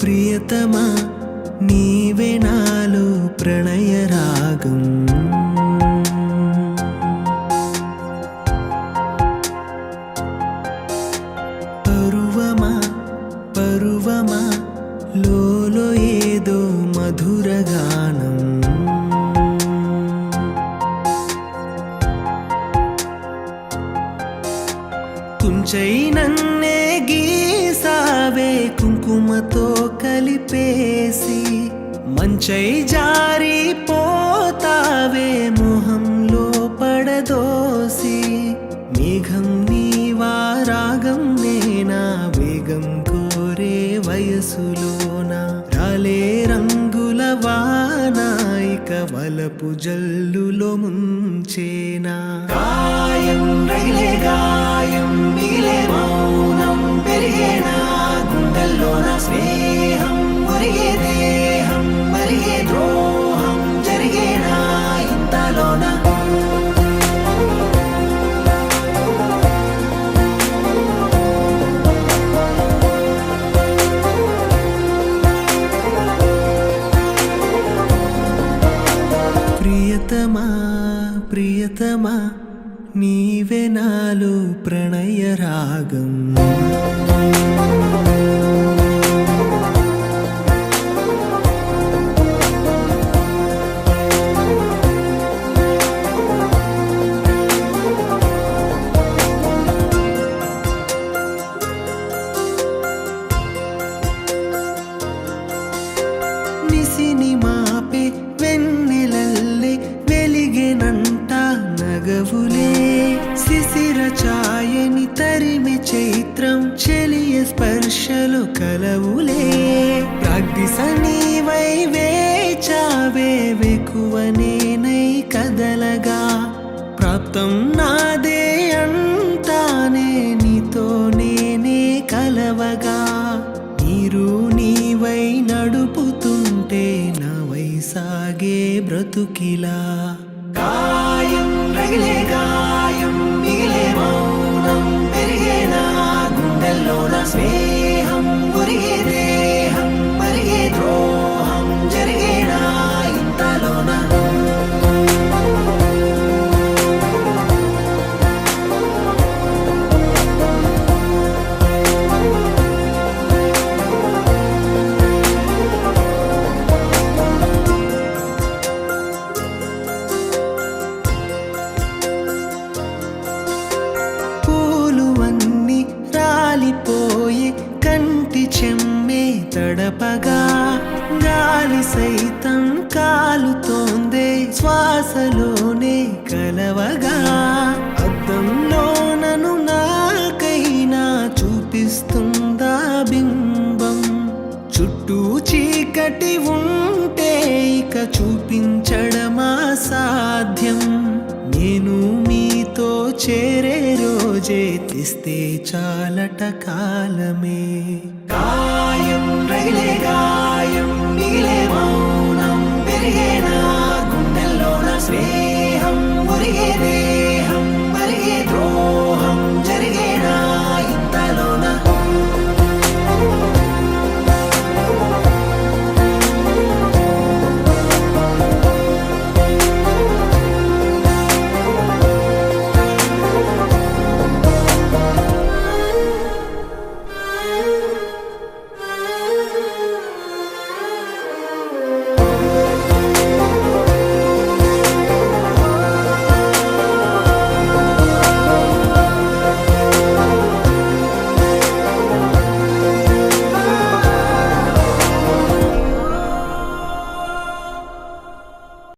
ప్రియతమా నీవే నాలో ప్రణయ రాగం పరువమా పరువమా లోలో ఏదో మధుర గానం కుంచై నన్నే గీసావే కుంకుమతో కలిపేసి మంచై జారిపోతావే మొహంలో పడదోసి మేఘం నీవా రాగం నేనా వేగం కోరే వయసులోన రాలే రంగుల వానాయిక వలపు జల్లులో ముంచేనా గాయం రైలే గాయం మిగిలే మౌనం పెరిగేనా గుండెల్లోన స్నేహం మురిగే దేహం మరిగే ద్రోహం జరిగేనా ఇంతలోన ప్రియతమా ప్రియతమా నీవే నాలో ప్రణయ రాగం నిసిని మాపే వెన్నెలల్లే వెలిగెనంట నగవులే శిశిర ఛాయని తరిమె చైత్రం చెలియ స్పర్శలు కలవులే ప్రాగ్దిశ నీవై వేచావే వెకువనేనై కదలగా ప్రాప్తం నాదే అంతానే నీతో నేనే కలవగా నీరు నీవై నడుపుతుంటే నా వైసాగే బ్రతుకిలా గాయం రగిలే గాయం మిగిలే మౌనం పెరిగేనా గుండెల్లోన స్నేహం మురిగే దేహం మరిగే ద్రోహం జరిగేనా ఇంతలోన రాలిపోయే కంటి చెమ్మే తడపగా గాలి సైతం కాలుతోందే శ్వాసలోనే కలవగా అద్దంలో నన్ను నాకైనా చూపిస్తుందా బింబం చుట్టూ చీకటి ఉంటే ఇక చూపించడమా సాధ్యం నేను మీతో చేరే రోజే తెస్తే చాలట కాలమే గాయం